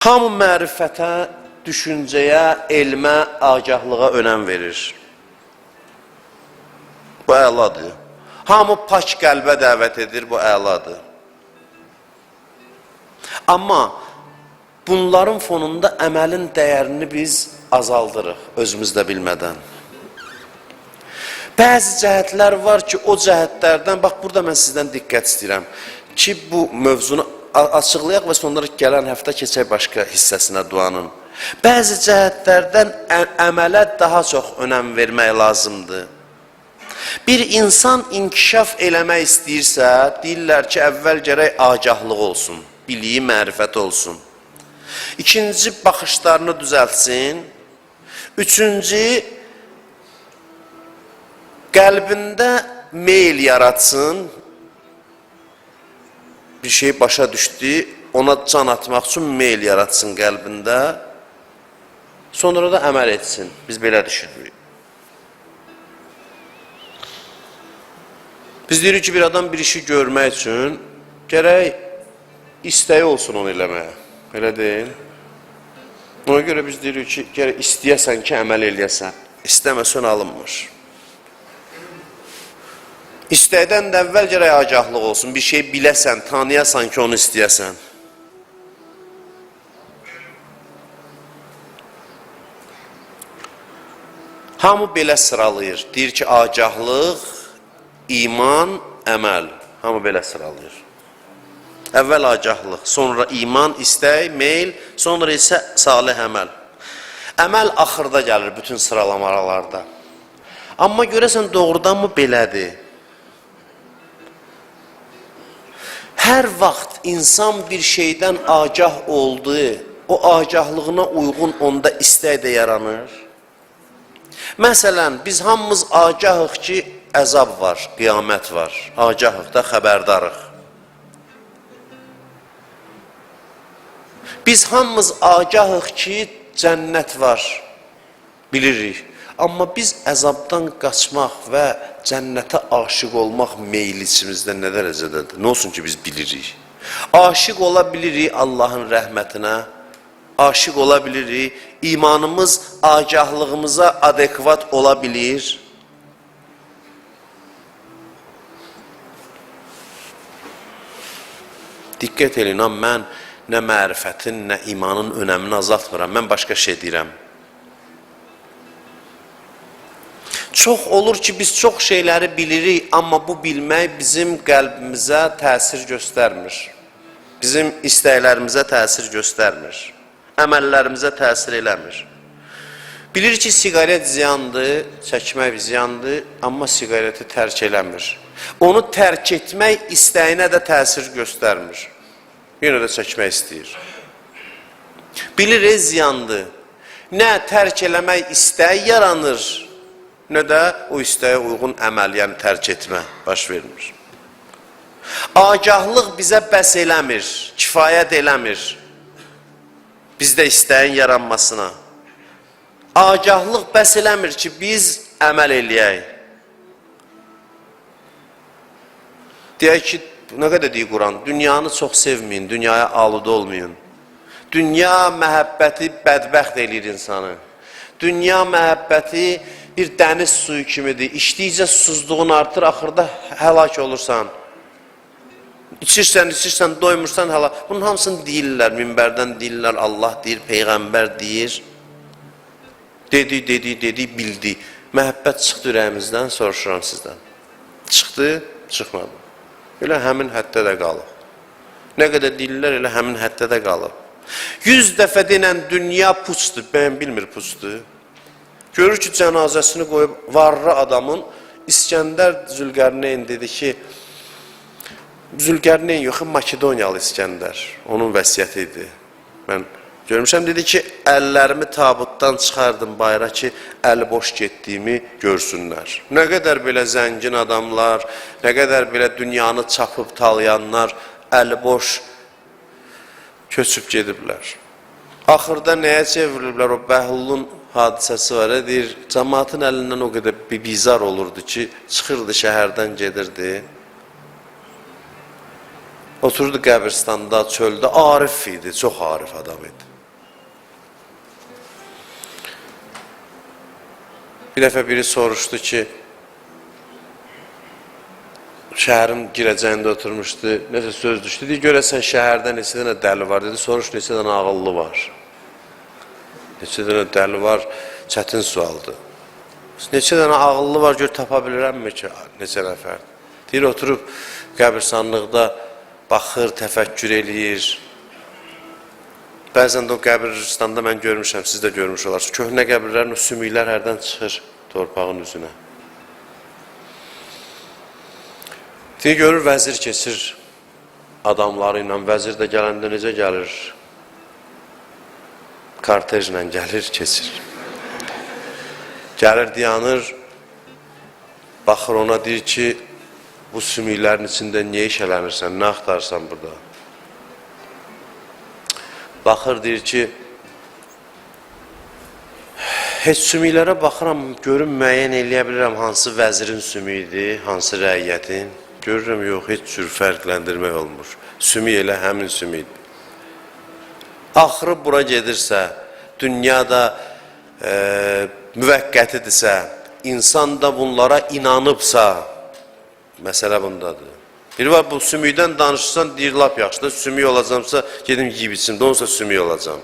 Hamı mərifətə, düşüncəyə, elmə, agahlığa önəm verir. Bu əladır. Hamı pak qəlbə dəvət edir, bu əladır. Amma bunların fonunda əməlin dəyərini biz azaldırıq, özümüzdə bilmədən. Bəzi cəhətlər var ki, o cəhətlərdən, bax burada mən sizdən diqqət istəyirəm ki, bu mövzunu açıqlayaq və sonra gələn həftə keçək başqa hissəsinə duanın. Bəzi cəhətlərdən əmələ daha çox önəm vermək lazımdır. Bir insan inkişaf eləmək istəyirsə, deyirlər ki, əvvəl gərək agahlıq olsun, biliyi, mərifət olsun. İkinci, baxışlarını düzəltsin. Üçüncü, qəlbində meyl yaratsın. Bir şey başa düşdü, ona can atmaq üçün meyl yaratsın qəlbində. Sonra da əməl etsin. Biz belə düşünürük. Biz deyirik ki, bir adam bir işi görmək üçün gərək istəyi olsun onu eləməyə. Elə deyil. Ona görə biz deyirik ki, gərək istəyəsən ki, əməl eləyəsən. İstəməsən alınmır. İstəkdən də əvvəl gərək agahlıq olsun. Bir şey biləsən, tanıyasan ki, onu istəyəsən. Hamı belə sıralayır. Deyir ki, agahlıq, iman, əməl. Hamı belə sıralayır. Əvvəl agahlıq, sonra iman, istək, meyl, sonra isə salih əməl. Əməl axırda gəlir bütün sıralamalarda. Amma görəsən doğrudan mı belədir? Hər vaxt insan bir şeydən agah oldu, o agahlığına uyğun onda istək də yaranır. Məsələn, biz hamımız agahıq ki, əzab var, qiyamət var. Agahıq da xəbərdarıq. Biz hamımız agahıq ki, cənnət var, bilirik. Amma biz əzabdan qaçmaq və cənnətə aşiq olmaq meyli içimizdə nə dərəcədədir? Nə olsun ki, biz bilirik. Aşiq ola bilirik Allahın rəhmətinə, aşiq ola bilirik, imanımız agahlığımıza adekvat ola bilir. Diqqət edin, mən nə mərifətin, nə imanın önəmini azaltmıram, mən başqa şey deyirəm. Çox olur ki, biz çox şeyləri bilirik, amma bu bilmək bizim qəlbimizə təsir göstərmir. Bizim istəklərimizə təsir göstərmir. Əməllərimizə təsir eləmir. Bilir ki, siqaret ziyandır, çəkmək ziyandır, amma siqareti tərk eləmir. Onu tərk etmək istəyinə də təsir göstərmir. Yenə də çəkmək istəyir. Bilir, ziyandır. Nə tərk eləmək istəyi yaranır, nə də o istəyə uyğun əməl, yəni tərk etmə baş vermir. Agahlıq bizə bəs eləmir, kifayət eləmir. Bizdə istəyin yaranmasına. Agahlıq bəs eləmir ki, biz əməl eləyək. Deyək ki, nə qədər deyir Quran? Dünyanı çox sevməyin, dünyaya aludə olmayın. Dünya məhəbbəti bədbəxt eləyir insanı. Dünya məhəbbəti bir dəniz suyu kimidir. İçdikcə susuzluğun artır, axırda həlak olursan. İçirsən, doymursan həlak. Bunun hamısını deyirlər, minbərdən deyirlər, Allah deyir, Peyğəmbər deyir. Dedi, bildi. Məhəbbət çıxdı ürəyimizdən, soruşuram sizdən. Çıxdı, çıxmadı. Elə həmin həddə də qalıb. Nə qədər deyirlər, elə həmin həddə də qalıb. 100 dəfə denən dünya puçdur, bəyən bilmir puçdur. Görür ki, cənazəsini qoyub varlı adamın, İskəndər Zülqərneyn dedi ki, Zülqərneyn yox, Makedoniyalı İskəndər, onun vəsiyyəti idi. Mən görmüşəm, dedi ki, əllərimi tabutdan çıxardım bayra ki, əli boş getdiyimi görsünlər. Nə qədər belə zəngin adamlar, nə qədər belə dünyanı çapıb talayanlar, əli boş köçüb gediblər. Axırda nəyə çevriliblər o Bəhlulun hadisəsi var, deyir, cəmaatın əlindən o qədər bizar olurdu ki, çıxırdı şəhərdən gedirdi. Oturdu qəbirstanda, çöldə, arif idi, çox arif adam idi. Bir dəfə biri soruşdu ki, şəhərin girəcəyində oturmuşdu, nəsə söz düşdü. Deyir, görəsən şəhərdə neçə dənə dəli var, dedi, soruş neçə dənə ağıllı var. Neçə dənə dəli var, çətin sualdır. Neçə dənə ağıllı var, gör, tapa bilirəmmi ki, neçə nəfər. Deyir, oturub qəbirstanlıqda baxır, təfəkkür eləyir. Bəzən də o qəbirstanda mən görmüşəm, siz də görmüş olarsınız. Köhnə qəbirlərin o sümüklər hərdən çıxır torpağın üzünə. Deyir, görür, vəzir keçir adamları ilə. Vəzir də gələndə necə gəlir? Kartejlə gəlir, keçir. Gəlir, dayanır, baxır ona, deyir ki, bu sümüklərin içində niyə işələnirsən, nə axtarsan burada? Baxır, deyir ki, heç sümüklərə baxıram, görüm, müəyyən eləyə bilirəm, hansı vəzirin sümüyüdür, hansı rəiyyətin. Görürəm, yox, heç cür fərqləndirmək olmur. Sümük elə həmin sümükdür. Axırı bura gedirsə, dünyada müvəqqətidirsə, insan da bunlara inanıbsa, məsələ bundadır. Biri var, bu sümükdən danışırsan, deyir, lap yaxşı da, sümük olacamsa, gedim yiyib içim, də onsa sümük olacam.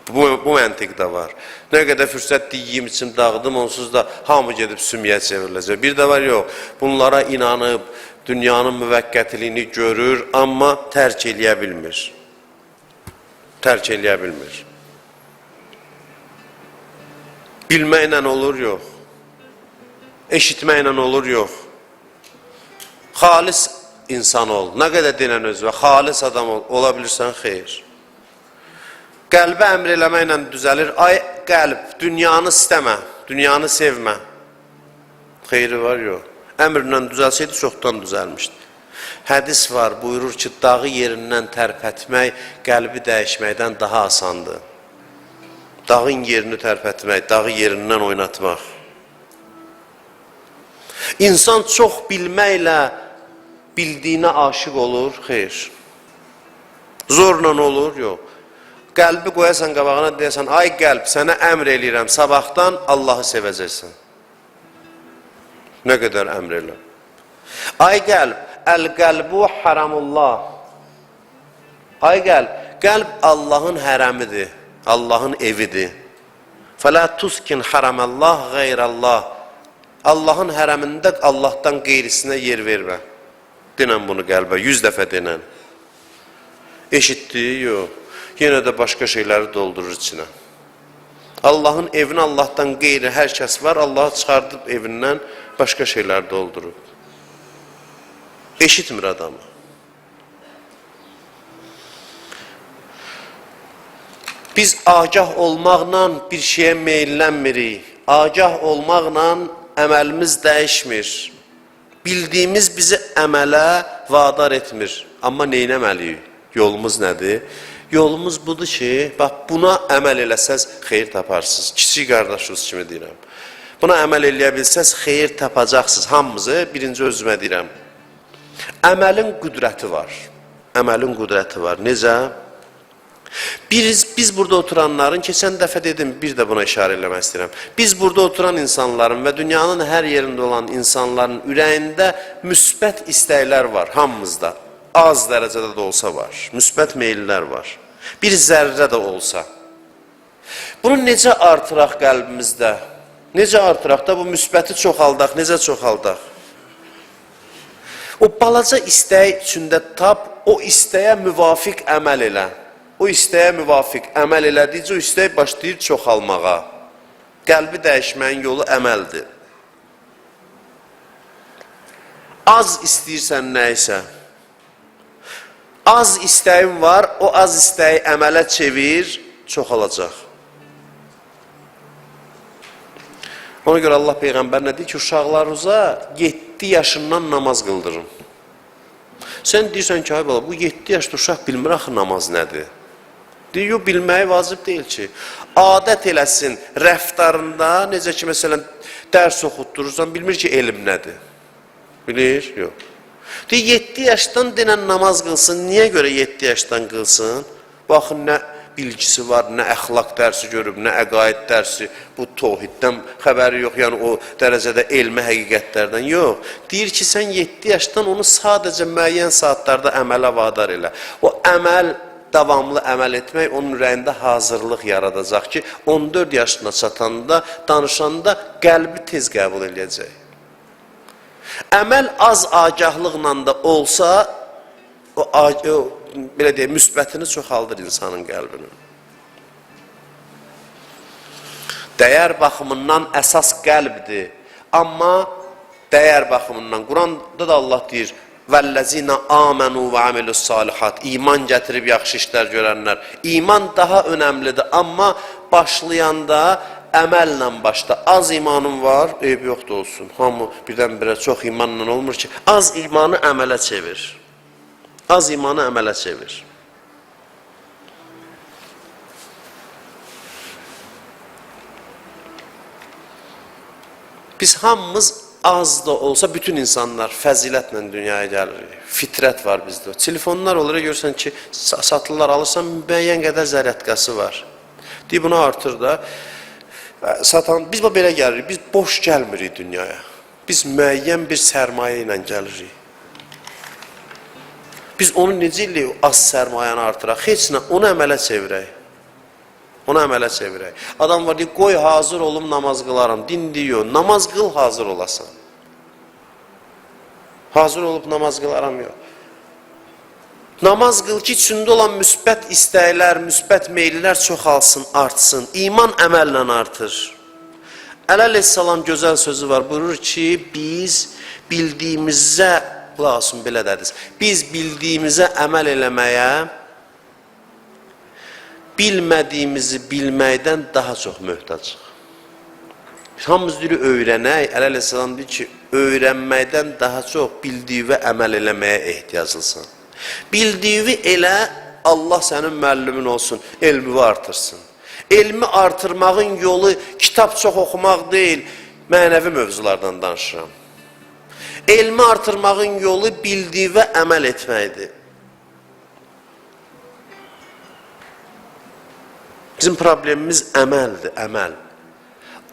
Bu məntiq də var. Nə qədər fürsət yiyim içim, dağıdım, onsuz da hamı gedib sümüyə çevriləcək. Bir də var, yox, bunlara inanıb, dünyanın müvəqqətiliyini görür, amma tərk eləyə bilmir. Tərk eləyə bilmir. Bilməklə olur, yox. Eşitməklə olur, yox. Xalis insan ol, nə qədər denən özvə, xalis adam ol, ola bilirsən, xeyr. Qəlbə əmr eləməklə düzəlir, ay qəlb, dünyanı istəmə, dünyanı sevmə. Xeyri var, yox. Əmrlə düzəlsəydi, çoxdan düzəlmişdi. Hədis var, buyurur ki, dağı yerindən tərpətmək, qəlbi dəyişməkdən daha asandır. Dağın yerini tərpətmək, dağı yerindən oynatmaq. İnsan çox bilməklə bildiyinə aşıq olur, xeyr. Zorla olur, yox. Qəlbi qoyasan qabağına, deyəsən, ay qəlb, sənə əmr eləyirəm, sabahdan Allahı sevəcəksən. Nə qədər əmr elə. Ay qəlb, əl-qəlbu haramullah. Ay qəlb, qəlb Allahın hərəmidir, Allahın evidir. Fələ tuskin haramallah qeyrallah. Allahın hərəmində Allahdan qeyrisinə yer vermə. Denən bunu qəlbə, 100 dəfə denən. Eşitdi, yox. Yenə də başqa şeyləri doldurur içinə. Allahın evini Allahdan qeyri hər kəs var, Allahı çıxardıb evindən başqa şeylər doldurub. Eşitmir adamı. Biz agah olmaqla bir şeyə meyllənmirik. Agah olmaqla əməlimiz dəyişmir. Bildiyimiz bizi əmələ vadar etmir. Amma neynəməliyik? Yolumuz nədir? Yolumuz budur ki, bax, buna əməl eləsəz, xeyir taparsınız. Kiçik qardaşınız kimi deyirəm. Buna əməl eləyə bilsəz, xeyir tapacaqsınız. Hamımızı birinci özümə deyirəm. Əməlin qüdrəti var. Əməlin qüdrəti var. Necə? Biz burada oturanların, keçən dəfə dedim, bir də buna işarə eləmək istəyirəm. Biz burada oturan insanların və dünyanın hər yerində olan insanların ürəyində müsbət istəklər var, hamımızda. Az dərəcədə də olsa var, müsbət meyillər var. Bir zərrə də olsa. Bunu necə artıraq qəlbimizdə? Necə artıraq da bu müsbəti çoxaldaq, necə çoxaldaq? O balaca istək içində tap, o istəyə müvafiq əməl elə. O istəyə müvafiq əməl elədikcə o istək başlayır çoxalmağa. Qəlbi dəyişməyin yolu əməldir. Az istəyirsən nəysə, az istəyin var, o az istəyi əmələ çevir, çoxalacaq. Ona görə Allah Peyğəmbərinə deyir ki, uşaqlarınıza 7 yaşından namaz qıldırın. Sən deyirsən ki, ay bala, bu 7 yaşda uşaq bilmir axı namaz nədir? Deyir, yox, bilməyi vacib deyil ki. Adət eləsin rəftarında, necə ki, məsələn, dərs oxutdurursan, bilmir ki, elm nədir? Bilir? Yox. Deyir, 7 yaşdan denən namaz qılsın. Niyə görə 7 yaşdan qılsın? Baxın, bilgisi var, nə əxlaq dərsi görüb, nə əqaid dərsi, bu tohiddən xəbəri yox, yəni o dərəcədə elmi həqiqətlərdən yox. Deyir ki, sən 7 yaşdan onu sadəcə müəyyən saatlarda əmələ vadar elə. O əməl, davamlı əməl etmək onun ürəyində hazırlıq yaradacaq ki, 14 yaşına çatanda, danışanda qəlbi tez qəbul edəcək. Əməl az agahlıqla da olsa, o belə deyək, müsbətini çoxaldır insanın qəlbinin. Dəyər baxımından əsas qəlbdir. Amma dəyər baxımından, Quranda da Allah deyir, وَالَّذِينَ آمَنُوا وَعَمِلُوا الصَّالِحَاتِ İman gətirib yaxşı işlər görənlər. İman daha önəmlidir, amma başlayanda əməllə başla. Az imanın var, eyb yoxdur olsun. Hamı birdən-birə çox imanla olmur ki, az imanı əmələ çevir. Az imanı əmələ çevir. Biz hamımız az da olsa bütün insanlar fəzilətlə dünyaya gəlirik. Fitrət var bizdə. Telefonlar onlara görsən ki, satırlar alırsan, müəyyən qədər zərətqası var. Deyib, bunu artır da. Biz belə gəlirik, biz boş gəlmirik dünyaya. Biz müəyyən bir sərmayə ilə gəlirik. Biz onu necə eləyik, az sərmayəni artıraq, heç nə, onu əmələ çevirək. Onu əmələ çevirək. Adam var deyir, qoy hazır olum, namaz qılaram. Din deyir, namaz qıl, hazır olasan. Hazır olub namaz qılaram, yox. Namaz qıl ki, içində olan müsbət istəklər, müsbət meylilər çoxalsın, artsın. İman əməllə artır. Əleyhissalam gözəl sözü var, buyurur ki, biz bildiyimizə, qulaq olsun, belə dediniz, biz bildiyimizə əməl eləməyə, bilmədiyimizi bilməkdən daha çox möhtacıq. Hamımız deyir, öyrənək, Əleyhissalam deyir ki, öyrənməkdən daha çox bildiyi və əməl eləməyə ehtiyaclısın. Bildiyi elə, Allah sənin müəllimin olsun, elmi artırsın. Elmi artırmağın yolu kitab çox oxumaq deyil, mənəvi mövzulardan danışıram. Elmi artırmağın yolu bildiyi və əməl etməkdir. Bizim problemimiz əməldir, əməl.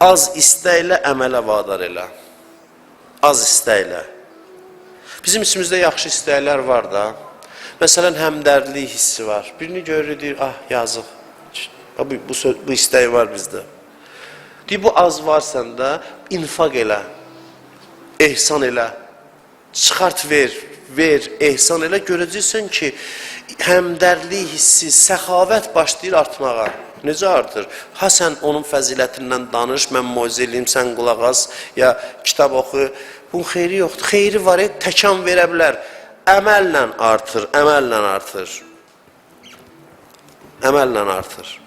Az istəklə əmələ vadar elə. Az istəklə. Bizim içimizdə yaxşı istəklər var da. Məsələn, həmdərlik hissi var. Birini görür, deyir, ah, yazıq. Bu istək var bizdə. Deyir, bu az var səndə, infaq elə, ehsan elə, çıxart ver, ehsan elə. Görəcəksən ki, həmdərlik hissi, səxavət başlayır artmağa. Necə artır? Ha, sən onun fəzilətindən danış, mən moizə eləyim, sən qulaq as, ya kitab oxu. Bunun xeyri yoxdur. Xeyri var, təkan verə bilər. Əməllə artır, əməllə artır. Əməllə artır.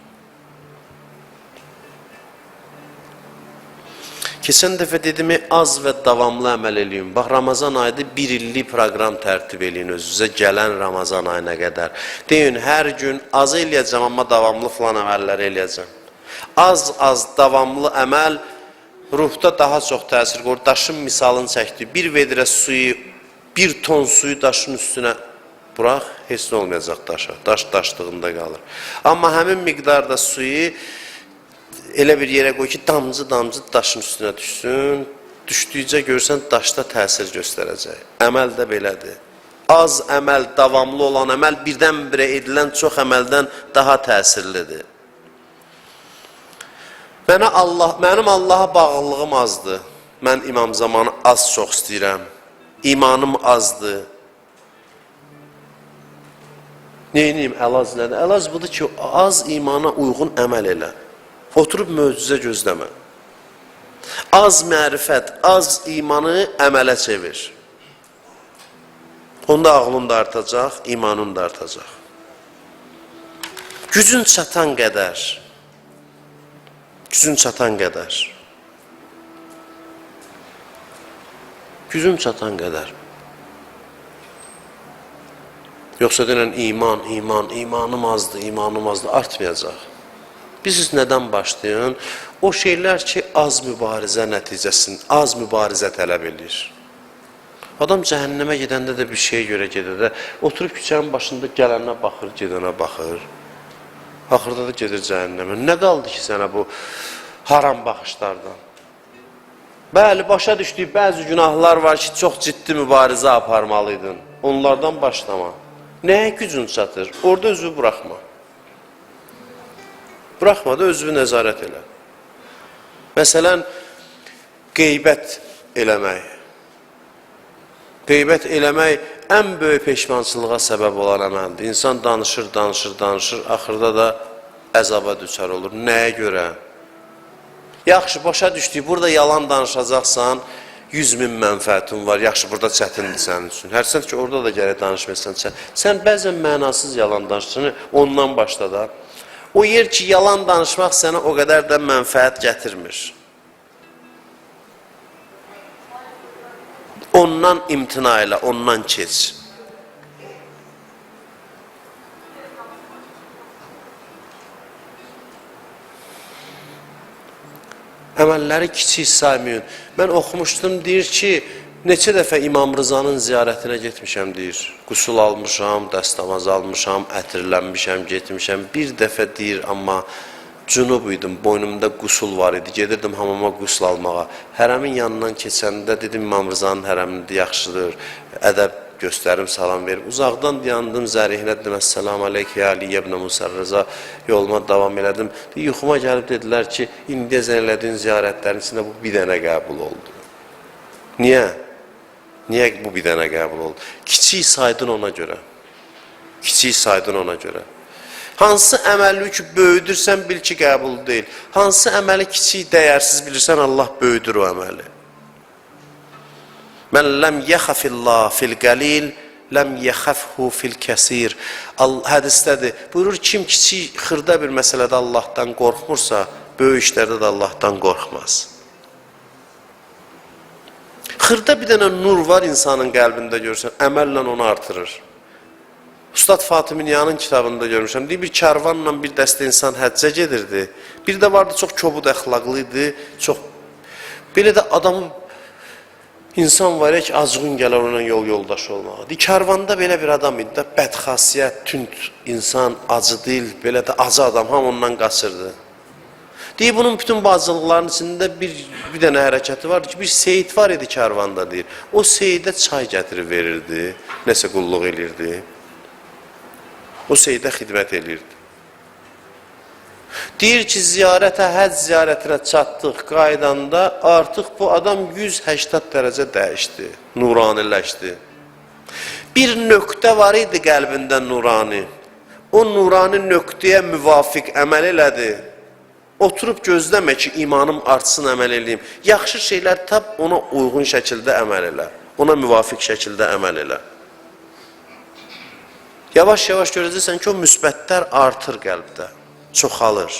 Keçən dəfə dedim, az və davamlı əməl eləyin. Bax, Ramazan ayıdır, bir illik proqram tərtib eləyin özünüzə gələn Ramazan ayına qədər. Deyin, hər gün az eləyəcəm, amma davamlı filan əməlləri eləyəcəm. Az davamlı əməl ruhda daha çox təsir qoyur. Daşın misalını çəkdi. Bir vedrə suyu, bir ton suyu daşın üstünə burax, heç nə olmayacaq daşa. Daş daşlığında qalır. Amma həmin miqdarda suyu elə bir yerə qoy ki, damcı daşın üstünə düşsün. Düşdükcə görsən, daşda təsir göstərəcək. Əməl də belədir. Az əməl, davamlı olan əməl birdən-birə edilən çox əməldən daha təsirlidir. Mənim Allaha bağlılığım azdır. Mən imam zamanı az çox istəyirəm. İmanım azdır. Neyiniyim, əlac nədir? Əlac budur ki, az imana uyğun əməl elə. Oturub möcüzə gözləmə. Az mərifət, az imanı əmələ çevir. Onda ağlın da artacaq, imanın da artacaq. Gücün çatan qədər. Gücün çatan qədər. Gücün çatan qədər. Yoxsa denən imanım azdır, artmayacaq. Biz nədən başlayın? O şeylər ki, az mübarizə nəticəsində, az mübarizə tələb edir. Adam cəhənnəmə gedəndə də bir şey görə gedəndə, oturub küçənin başında gələnə baxır, gedənə baxır. Axırda da gedir cəhənnəmə. Nə qaldı ki sənə bu haram baxışlardan? Bəli, başa düşdüyü bəzi günahlar var ki, çox ciddi mübarizə aparmalıydın. Onlardan başlama. Nəyə gücün çatır? Orada özünü buraxma. Buraxma da özünü nəzarət elə. Məsələn, qeybət eləmək. Qeybət eləmək ən böyük peşmançılığa səbəb olan əməldir. İnsan danışır, axırda da əzaba düşər olur. Nəyə görə? Yaxşı, başa düşdük, burada yalan danışacaqsan, 100.000 mənfəətin var, yaxşı, burada çətindir sənin üçün. Hərsən ki, orada da gərək danışmayırsan. Sən bəzən mənasız yalan danışırsan, ondan başla da. O yer ki, yalan danışmaq sənə o qədər də mənfəət gətirmir. Ondan imtina elə, ondan keç. Əməlləri kiçik saymayın. Mən oxumuşdum, deyir ki, neçə dəfə İmam Rızanın ziyarətinə getmişəm, deyir. Qusul almışam, dəstəmaz almışam, ətirlənmişəm, getmişəm. Bir dəfə deyir, amma cünub idim, boynumda qusul var idi. Gedirdim hamama qusul almağa. Hərəmin yanından keçəndə dedim, İmam Rızanın hərəmində yaxşıdır, ədəb göstərim, salam verim. Uzaqdan yandım, zərihinə dedim, Əssəlamu aleyke, Aliyyə ibn Musar Rıza, yoluma davam elədim. Yuxuma gəlib dedilər ki, indiyəcən elədiyin ziyarətlərin içində bu bir dənə qəbul oldu. Niyə? Niyə bu bir dənə qəbul oldu? Kiçik saydın ona görə. Kiçik saydın ona görə. Hansı əməli ki, böyüdürsən, bil ki, qəbul deyil. Hansı əməli kiçik, dəyərsiz bilirsən, Allah böyüdür o əməli. Mən ləm yəxəfillah fil qəlil, ləm yəxəfhu fil kəsir. Hədisdədir. Buyurur, kim kiçik, xırda bir məsələdə Allahdan qorxmursa, böyük işlərdə də Allahdan qorxmaz. Xırda bir dənə nur var insanın qəlbində görürsən, əməllə onu artırır. Ustad Fatimi Niyanın kitabında görmüşəm, deyir, bir kərvanla bir dəstə insan həccə gedirdi. Bir də vardı, çox kobud əxlaqlıydı, çox... Belə də adamı, insan var ya ki, acığın gələr onunla yoldaşı olmağa. Deyir, kərvanda belə bir adam idi də, bədxasiyyət, tünd insan, acı dil, belə də acı adam, ham ondan qaçırdı. Deyir, bunun bütün bazılıqlarının içində bir dənə hərəkəti vardı ki, bir seyid var idi kərvanda, deyir. O seyidə çay gətirib verirdi, nəsə qulluq elirdi. O seyidə xidmət elirdi. Deyir ki, ziyarətə, həcc ziyarətinə çatdıq qaydanda artıq bu adam 180 dərəcə dəyişdi, nuraniləşdi. Bir nöqtə var idi qəlbində nurani. O nurani nöqtəyə müvafiq əməl elədi. Oturub gözləmə ki, imanım artsın, əməl eləyim. Yaxşı şeylər tab, ona uyğun şəkildə əməl elə. Ona müvafiq şəkildə əməl elə. Yavaş-yavaş görəcəksən ki, o müsbətlər artır qəlbdə, çoxalır.